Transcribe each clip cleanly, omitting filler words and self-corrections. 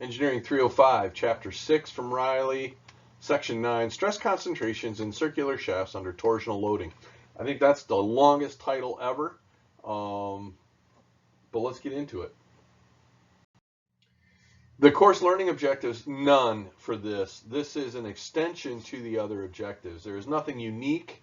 Engineering 305, Chapter 6 from Riley, Section 9, Stress Concentrations in Circular Shafts Under Torsional Loading. I think that's the longest title ever, but let's get into it. The course learning objectives, none for this. This is an extension to the other objectives. There is nothing unique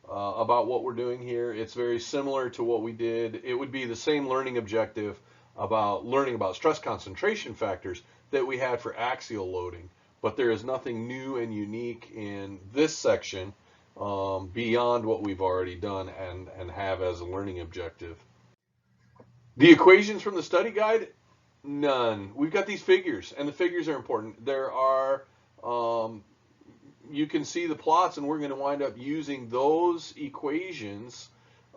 about what we're doing here. It's very similar to what we did. It would be the same learning objective about learning about stress concentration factors that we had for axial loading, but there is nothing new and unique in this section beyond what we've already done and have as a learning objective. The equations from the study guide, none. We've got these figures, and the figures are important. There are, you can see the plots, and we're going to wind up using those equations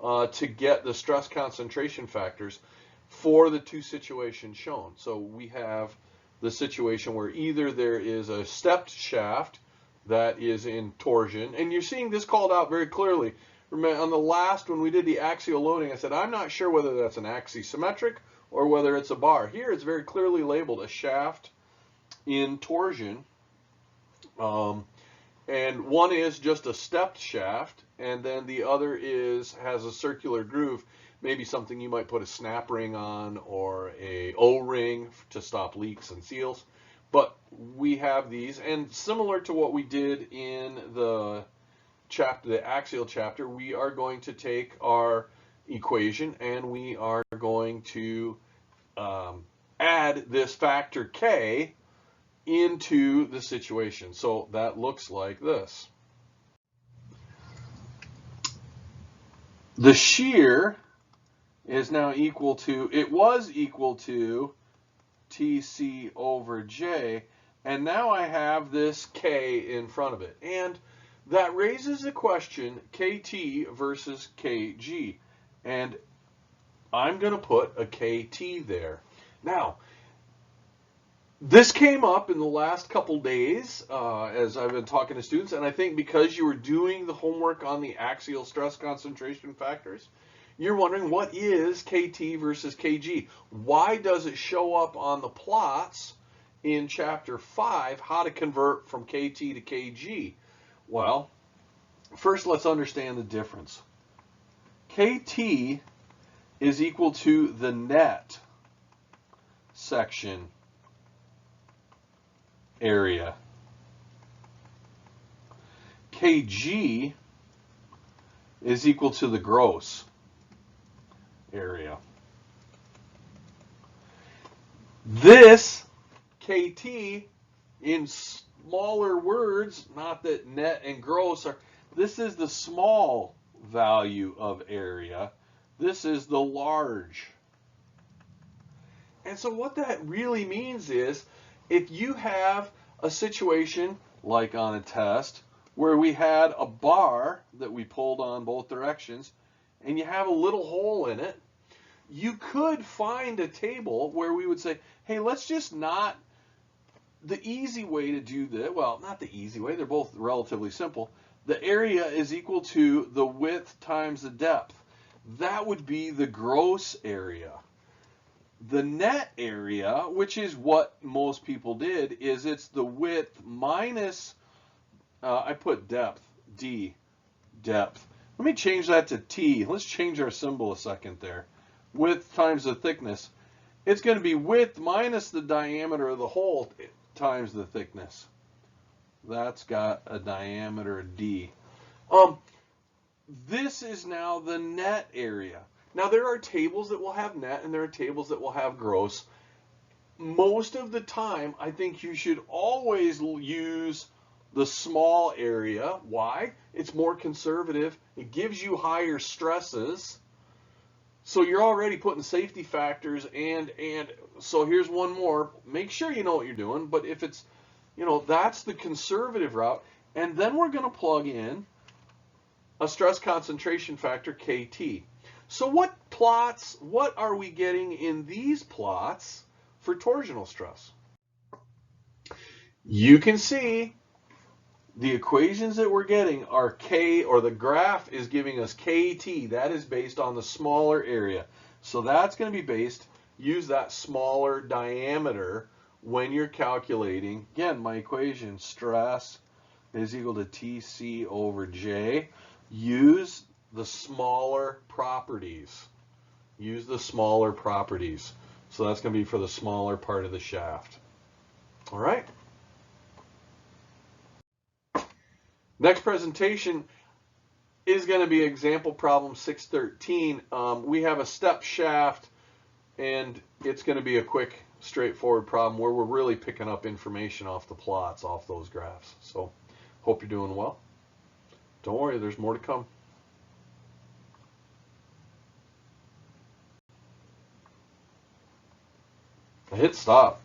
to get the stress concentration factors for the two situations shown. So we have the situation where either there is a stepped shaft that is in torsion, and you're seeing this called out very clearly. Remember, on the last, when we did the axial loading, I said, I'm not sure whether that's an axisymmetric or whether it's a bar. Here it's very clearly labeled a shaft in torsion, and one is just a stepped shaft, and then the other has a circular groove, maybe something you might put a snap ring on or a O-ring to stop leaks and seals. But we have these, and similar to what we did in the axial chapter, we are going to take our equation and we are going to add this factor K into the situation. So that looks like this. The shear is now equal to, it was equal to TC over J, and now I have this K in front of it. And that raises the question, KT versus KG. And I'm going to put a KT there. Now, this came up in the last couple days as I've been talking to students, and I think because you were doing the homework on the axial stress concentration factors, you're wondering, what is KT versus KG? Why does it show up on the plots in Chapter 5, how to convert from KT to KG? Well, first let's understand the difference. KT is equal to the net section area. KG is equal to the gross area. This KT, in smaller words, not that net and gross are, this is the small value of area. This is the large. And so what that really means is, if you have a situation like on a test where we had a bar that we pulled on both directions and you have a little hole in it, you could find a table where we would say, hey, let's just not, the easy way to do that, well, not the easy way, they're both relatively simple. The area is equal to the width times the depth. That would be the gross area. The net area, which is what most people did, is it's the width minus, I put depth, D, depth. Let me change that to T. Let's change our symbol a second there. Width times the thickness. It's going to be width minus the diameter of the hole times the thickness. That's got a diameter D. This is now the net area. Now, there are tables that will have net and there are tables that will have gross. Most of the time, I think you should always use the small area. Why? It's more conservative. It gives you higher stresses. So you're already putting safety factors, and so here's one more. Make sure you know what you're doing, but if it's, that's the conservative route. And then we're going to plug in a stress concentration factor, KT. So what are we getting in these plots for torsional stress? You can see the equations that we're getting are K, or the graph is giving us KT. That is based on the smaller area. So that's going to be based, use that smaller diameter when you're calculating, again, my equation, stress is equal to TC over J. Use the smaller properties. Use the smaller properties. So that's going to be for the smaller part of the shaft. All right. Next presentation is going to be example problem 613. We have a step shaft, and it's going to be a quick, straightforward problem where we're really picking up information off the plots, off those graphs. So hope you're doing well. Don't worry, there's more to come. I hit stop.